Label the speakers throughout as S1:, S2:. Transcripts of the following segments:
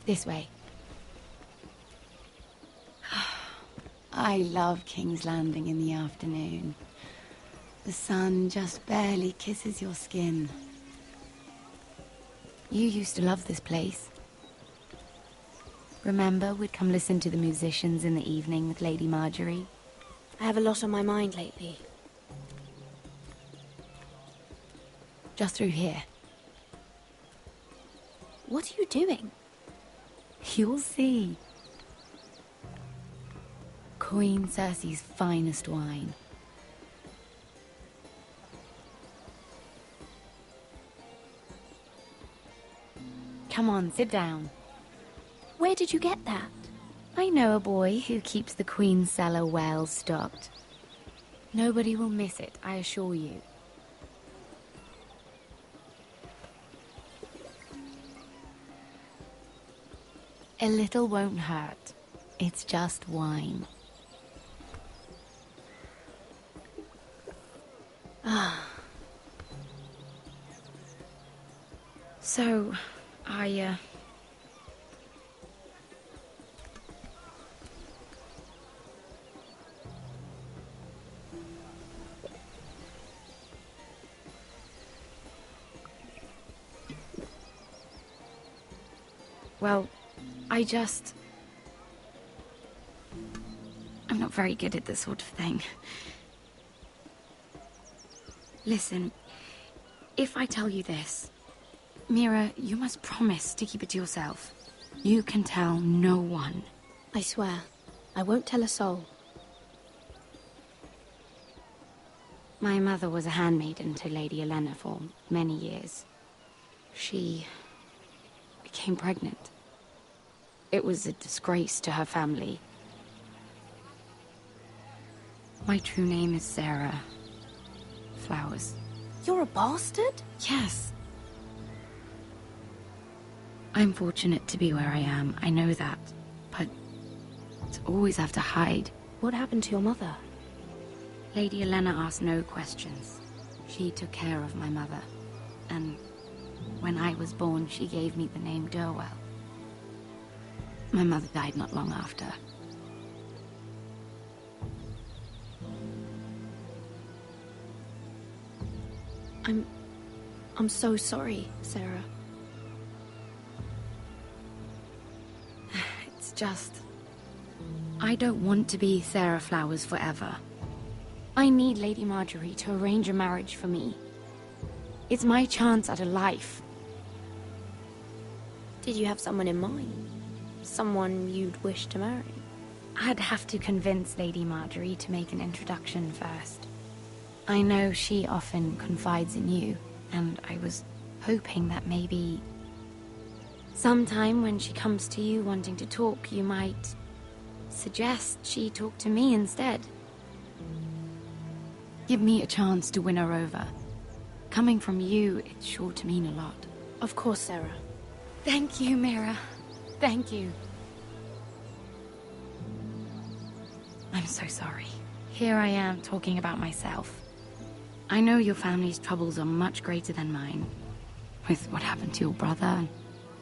S1: This way. I love King's Landing in the afternoon. The sun just barely kisses your skin. You used to love this place. Remember, we'd come listen to the musicians in the evening with Lady Marjorie?
S2: I have a lot on my mind lately.
S1: Just through here.
S2: What are you doing?
S1: You'll see. Queen Cersei's finest wine. Come on, sit down.
S2: Where did you get that?
S1: I know a boy who keeps the Queen's cellar well stocked. Nobody will miss it, I assure you. A little won't hurt. It's just wine.
S2: Ah.
S1: So, well, I'm not very good at this sort of thing. Listen, if I tell you this, Mira, you must promise to keep it to yourself. You can tell no one.
S2: I swear, I won't tell a soul.
S1: My mother was a handmaiden to Lady Olenna for many years. She became pregnant. It was a disgrace to her family. My true name is Sarah Flowers.
S2: You're a bastard?
S1: Yes. I'm fortunate to be where I am, I know that. But to always have to hide.
S2: What happened to your mother?
S1: Lady Olenna asked no questions. She took care of my mother. And when I was born, she gave me the name Durwell. My mother died not long after.
S2: I'm so sorry, Sarah.
S1: It's just... I don't want to be Sarah Flowers forever. I need Lady Marjorie to arrange a marriage for me. It's my chance at a life.
S2: Did you have someone in mind? Someone you'd wish to marry?
S1: I'd have to convince Lady Marjorie to make an introduction first. I know she often confides in you, and I was hoping that maybe... sometime when she comes to you wanting to talk, you might suggest she talk to me instead. Give me a chance to win her over. Coming from you, it's sure to mean a lot.
S2: Of course, Sarah.
S1: Thank you, Mira. Thank you. I'm so sorry. Here I am talking about myself. I know your family's troubles are much greater than mine. With what happened to your brother and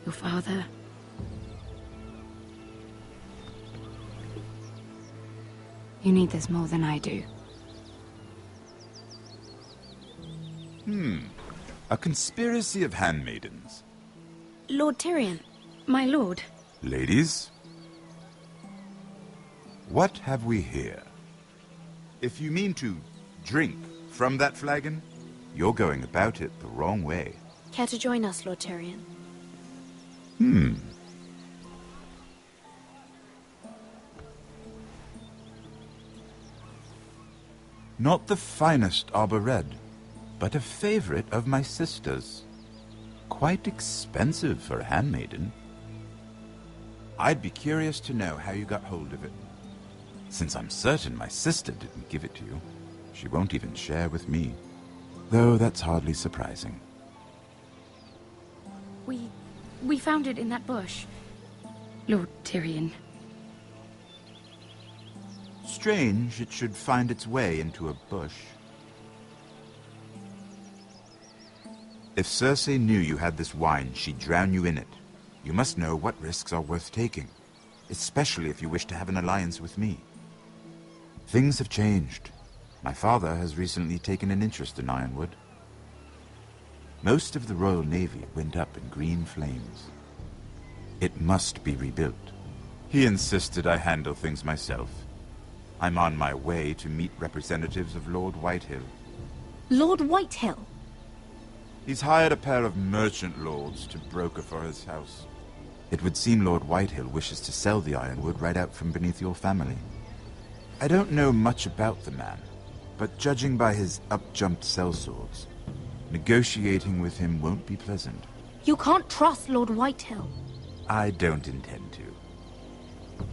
S1: your father. You need this more than I do.
S3: A conspiracy of handmaidens.
S2: Lord Tyrion.
S1: My lord.
S3: Ladies, what have we here? If you mean to drink from that flagon, you're going about it the wrong way.
S2: Care to join us, Lord Tyrion?
S3: Not the finest arbor red, but a favorite of my sister's. Quite expensive for a handmaiden. I'd be curious to know how you got hold of it. Since I'm certain my sister didn't give it to you, she won't even share with me. Though that's hardly surprising.
S1: We found it in that bush, Lord Tyrion.
S3: Strange it should find its way into a bush. If Cersei knew you had this wine, she'd drown you in it. You must know what risks are worth taking, especially if you wish to have an alliance with me. Things have changed. My father has recently taken an interest in Ironwood. Most of the Royal Navy went up in green flames. It must be rebuilt. He insisted I handle things myself. I'm on my way to meet representatives of Lord Whitehill.
S4: Lord Whitehill?
S3: He's hired a pair of merchant lords to broker for his house. It would seem Lord Whitehill wishes to sell the Ironwood right out from beneath your family. I don't know much about the man, but judging by his up-jumped sellswords, negotiating with him won't be pleasant.
S4: You can't trust Lord Whitehill.
S3: I don't intend to.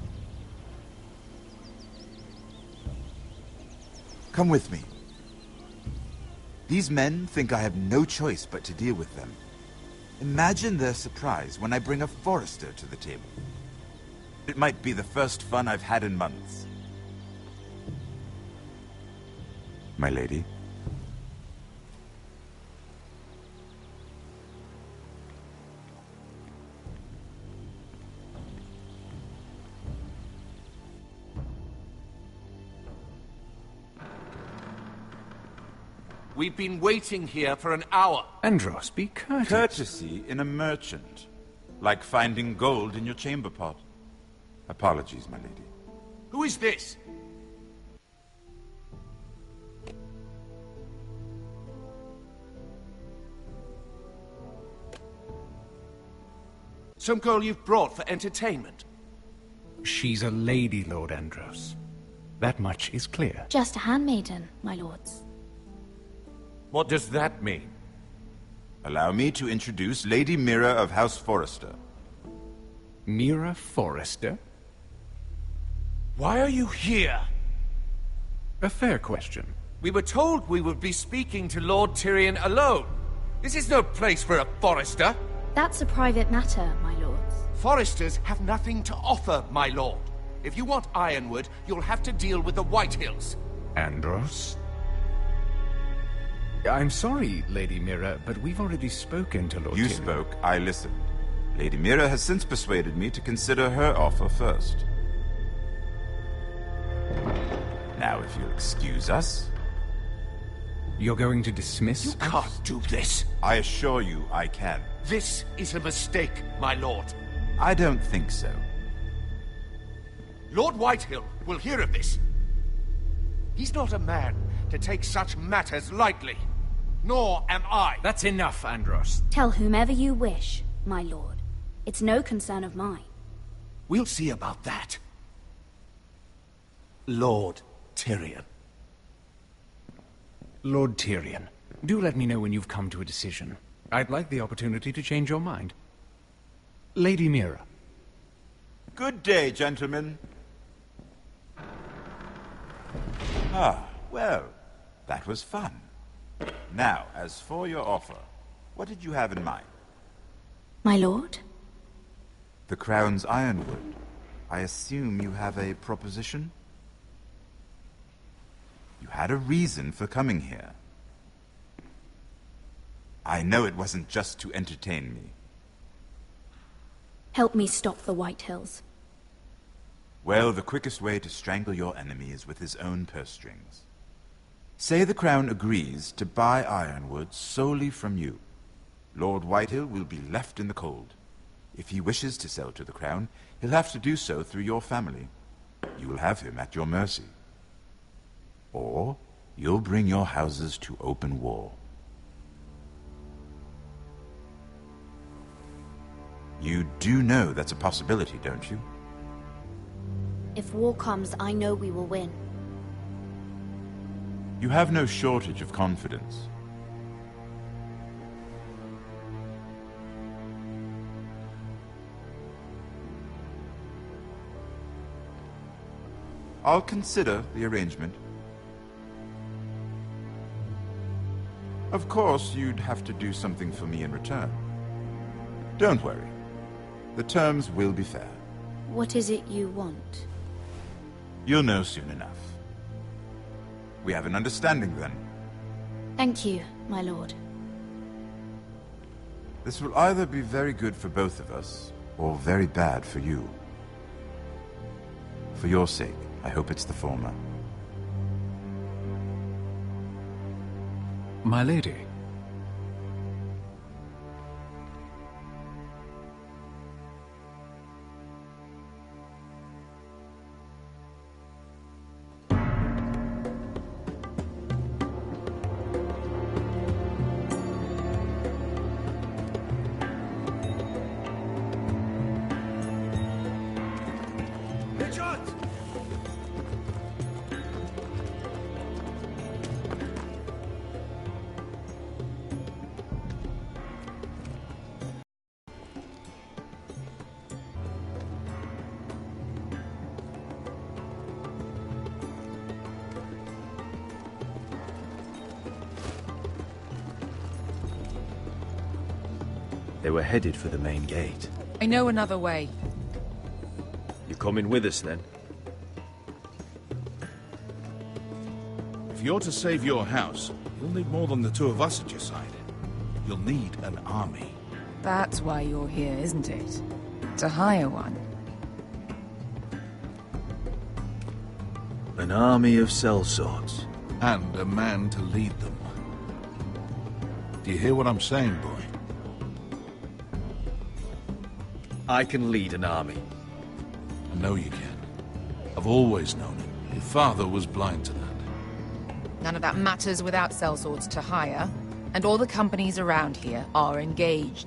S3: Come with me. These men think I have no choice but to deal with them. Imagine their surprise when I bring a forester to the table. It might be the first fun I've had in months. My lady?
S5: We've been waiting here for an hour.
S6: Andros, be courteous.
S3: Courtesy in a merchant. Like finding gold in your chamber pot. Apologies, my lady.
S5: Who is this? Some girl you've brought for entertainment?
S6: She's a lady, Lord Andros. That much is clear.
S4: Just a handmaiden, my lords.
S5: What does that mean?
S3: Allow me to introduce Lady Mira of House Forrester.
S6: Mira Forrester?
S5: Why are you here?
S6: A fair question.
S5: We were told we would be speaking to Lord Tyrion alone. This is no place for a Forrester.
S4: That's a private matter, my lords.
S5: Foresters have nothing to offer, my lord. If you want Ironwood, you'll have to deal with the Whitehills.
S6: Andros? I'm sorry, Lady Mira, but we've already spoken to Lord
S3: You
S6: Tyrion.
S3: spoke, I listened. Lady Mira has since persuaded me to consider her offer first. Now, if you'll excuse us...
S6: You're going to dismiss...
S5: You can't do this.
S3: I assure you I can.
S5: This is a mistake, my lord.
S3: I don't think so.
S5: Lord Whitehill will hear of this. He's not a man to take such matters lightly. Nor am I.
S6: That's enough, Andros.
S4: Tell whomever you wish, my lord. It's no concern of mine.
S5: We'll see about that. Lord Tyrion.
S6: Lord Tyrion, do let me know when you've come to a decision. I'd like the opportunity to change your mind. Lady Mira.
S3: Good day, gentlemen. Ah, well, that was fun. Now, as for your offer, what did you have in mind?
S4: My lord?
S3: The Crown's Ironwood. I assume you have a proposition? You had a reason for coming here. I know it wasn't just to entertain me.
S4: Help me stop the Whitehills.
S3: Well, the quickest way to strangle your enemy is with his own purse strings. Say the Crown agrees to buy Ironwood solely from you. Lord Whitehill will be left in the cold. If he wishes to sell to the Crown, he'll have to do so through your family. You will have him at your mercy. Or you'll bring your houses to open war. You do know that's a possibility, don't you?
S4: If war comes, I know we will win.
S3: You have no shortage of confidence. I'll consider the arrangement. Of course, you'd have to do something for me in return. Don't worry. The terms will be fair.
S4: What is it you want?
S3: You'll know soon enough. We have an understanding then.
S4: Thank you, my lord.
S3: This will either be very good for both of us, or very bad for you. For your sake, I hope it's the former.
S6: My lady.
S7: They were headed for the main gate.
S8: I know another way.
S7: You coming with us, then?
S5: If you're to save your house, you'll need more than the two of us at your side. You'll need an army.
S8: That's why you're here, isn't it? To hire one.
S7: An army of sellswords.
S5: And a man to lead them. Do you hear what I'm saying, boy?
S7: I can lead an army.
S5: I know you can. I've always known it. Your father was blind to that.
S8: None of that matters without sellswords to hire, and all the companies around here are engaged.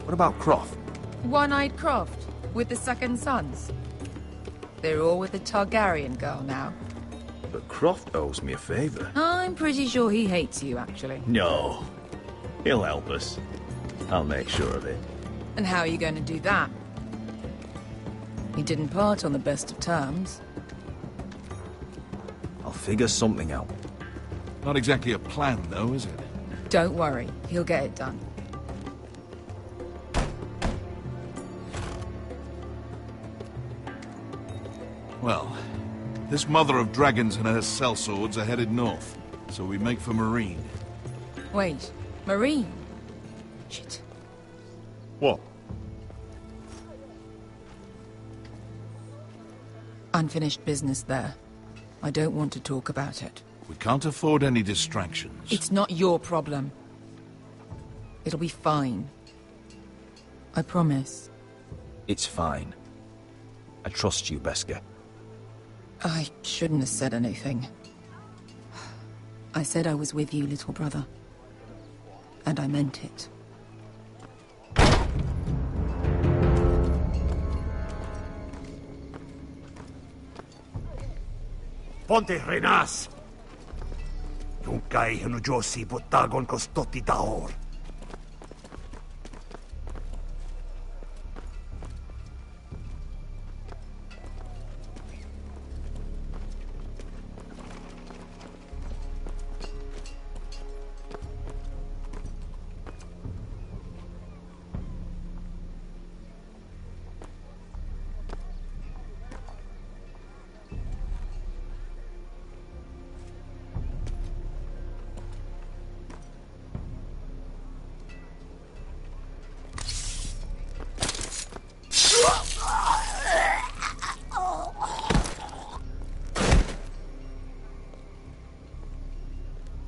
S7: What about Croft?
S8: One-Eyed Croft, with the second sons. They're all with the Targaryen girl now.
S7: But Croft owes me a favor.
S8: I'm pretty sure he hates you, actually.
S7: No. He'll help us. I'll make sure of it.
S8: And how are you going to do that? He didn't part on the best of terms.
S7: I'll figure something out.
S5: Not exactly a plan, though, is it?
S8: Don't worry, he'll get it done.
S5: Well, this mother of dragons and her sellswords are headed north, so we make for Marine.
S8: Wait, Marine? Shit.
S7: What?
S8: Unfinished business there. I don't want to talk about it.
S5: We can't afford any distractions.
S8: It's not your problem. It'll be fine. I promise.
S7: It's fine. I trust you, Beskar.
S8: I shouldn't have said anything. I said I was with you, little brother. And I meant it.
S9: Ponte renas! Yung kay hanujosi botagon kostoti daor.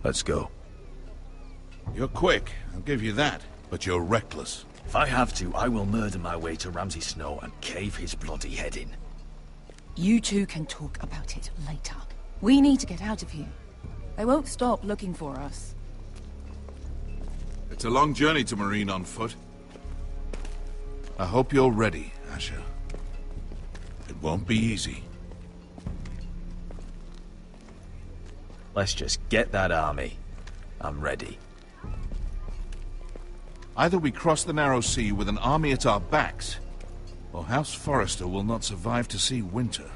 S7: Let's go.
S5: You're quick, I'll give you that. But you're reckless.
S7: If I have to, I will murder my way to Ramsay Snow and cave his bloody head in.
S8: You two can talk about it later. We need to get out of here. They won't stop looking for us.
S5: It's a long journey to Marine on foot. I hope you're ready, Asher. It won't be easy.
S7: Let's just get that army. I'm ready.
S5: Either we cross the narrow sea with an army at our backs, or House Forrester will not survive to see winter.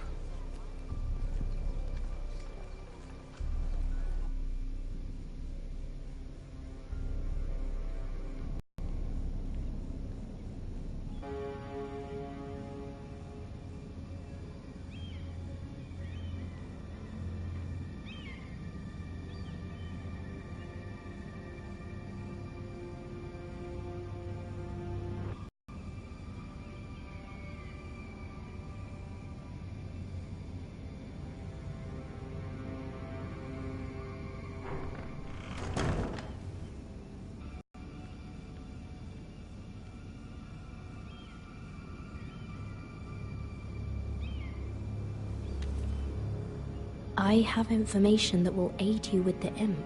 S2: I have information that will aid you with the imp.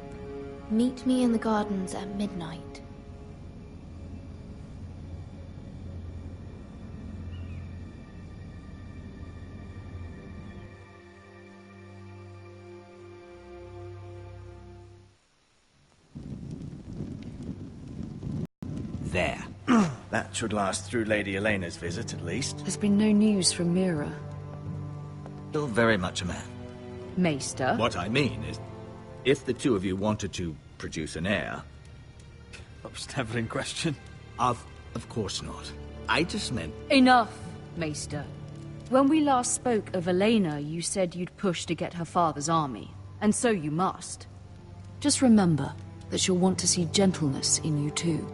S1: Meet me in the gardens at midnight.
S7: There. That should last through Lady Elena's visit, at least.
S10: There's been no news from Mira.
S7: Still very much a man.
S10: Maester?
S7: What I mean is, if the two of you wanted to produce an heir...
S11: That was never in question.
S7: Of course not. I just meant...
S10: Enough, Maester. When we last spoke of Elena, you said you'd push to get her father's army. And so you must. Just remember that she'll want to see gentleness in you too.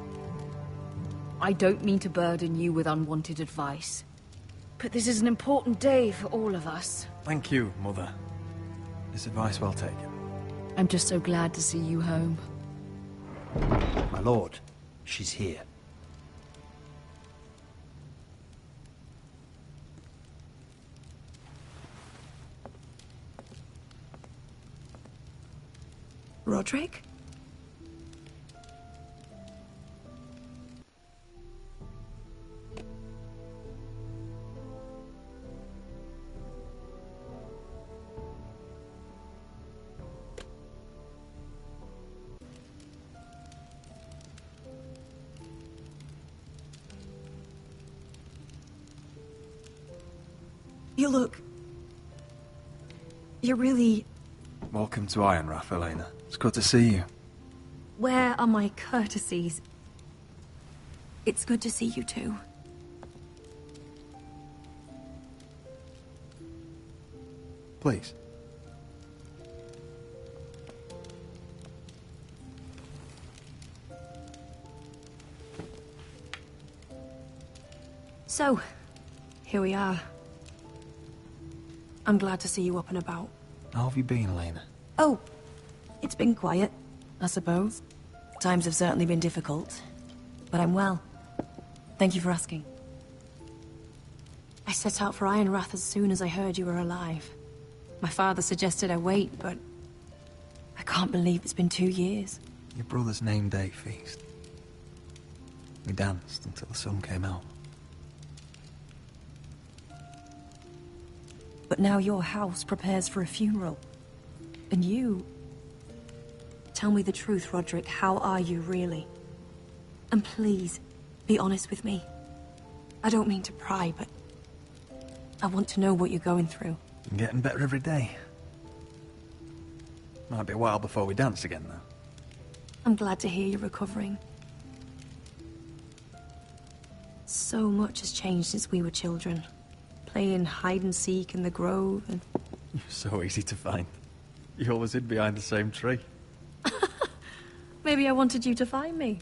S10: I don't mean to burden you with unwanted advice, but this is an important day for all of us.
S11: Thank you, Mother. This advice well taken.
S10: I'm just so glad to see you home.
S9: My lord, she's here.
S8: Roderick? You look... You're really...
S11: Welcome to Ironrath, Elena. It's good to see you.
S8: Where are my courtesies? It's good to see you too.
S11: Please.
S8: So, here we are. I'm glad to see you up and about.
S11: How have you been, Elena?
S8: Oh, it's been quiet, I suppose. Times have certainly been difficult, but I'm well. Thank you for asking. I set out for Ironrath as soon as I heard you were alive. My father suggested I wait, but I can't believe it's been 2 years.
S11: Your brother's name day feast. We danced until the sun came out.
S8: But now your house prepares for a funeral. And you... Tell me the truth, Roderick. How are you, really? And please, be honest with me. I don't mean to pry, but... I want to know what you're going through.
S11: I'm getting better every day. Might be a while before we dance again, though.
S8: I'm glad to hear you're recovering. So much has changed since we were children. Playing hide-and-seek in the grove and...
S11: You're so easy to find. You always hid behind the same tree.
S8: Maybe I wanted you to find me.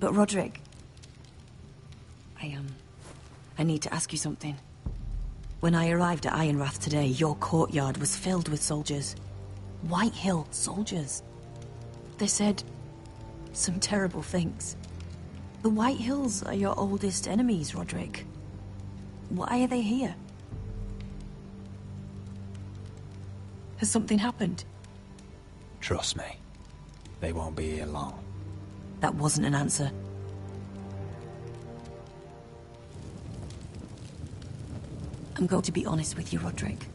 S8: But Roderick... I need to ask you something. When I arrived at Ironrath today, your courtyard was filled with soldiers. White Hill soldiers. They said... some terrible things. The White Hills are your oldest enemies, Roderick. Why are they here? Has something happened?
S11: Trust me. They won't be here long.
S8: That wasn't an answer. I'm going to be honest with you, Roderick.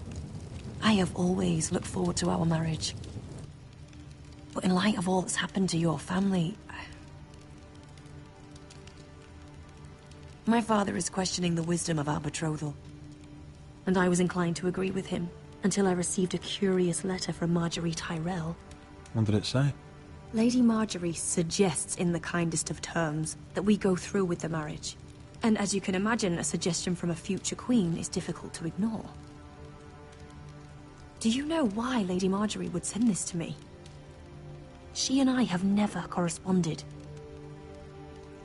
S8: I have always looked forward to our marriage. But in light of all that's happened to your family... My father is questioning the wisdom of our betrothal. And I was inclined to agree with him, until I received a curious letter from Marjorie Tyrell.
S11: What did it say?
S8: Lady Marjorie suggests in the kindest of terms that we go through with the marriage. And as you can imagine, a suggestion from a future queen is difficult to ignore. Do you know why Lady Marjorie would send this to me? She and I have never corresponded.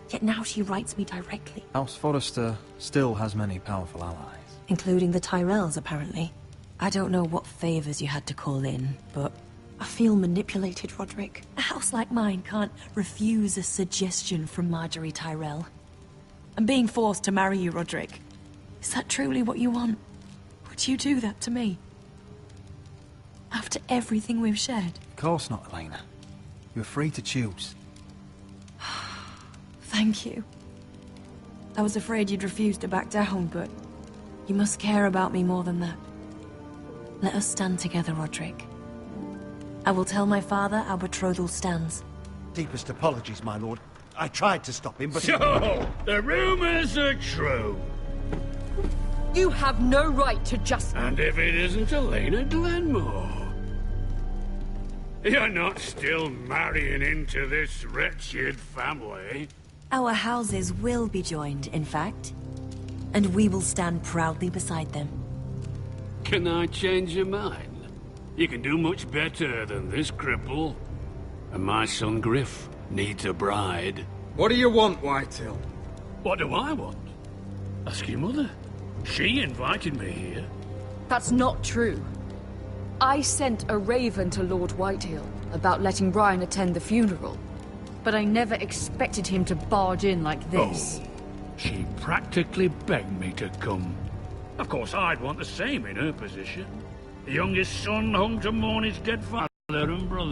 S8: Yet now she writes me directly.
S11: House Forrester still has many powerful allies.
S8: Including the Tyrells, apparently. I don't know what favors you had to call in, but I feel manipulated, Roderick. A house like mine can't refuse a suggestion from Marjorie Tyrell. I'm being forced to marry you, Roderick. Is that truly what you want? Would you do that to me? After everything we've shared?
S11: Of course not, Elena. You're free to choose.
S8: Thank you. I was afraid you'd refuse to back down, but you must care about me more than that. Let us stand together, Roderick. I will tell my father our betrothal stands.
S9: Deepest apologies, my lord. I tried to stop him, but...
S12: So, the rumors are true.
S10: You have no right to just...
S12: And if it isn't Elena Glenmore? You're not still marrying into this wretched family?
S8: Our houses will be joined, in fact. And we will stand proudly beside them.
S12: Can I change your mind? You can do much better than this cripple. And my son Griff needs a bride.
S13: What do you want, Whitehill?
S12: What do I want? Ask your mother. She invited me here.
S10: That's not true. I sent a raven to Lord Whitehill about letting Brian attend the funeral. But I never expected him to barge in like this.
S12: Oh, she practically begged me to come. Of course, I'd want the same in her position. The youngest son home to mourn his dead father and brother.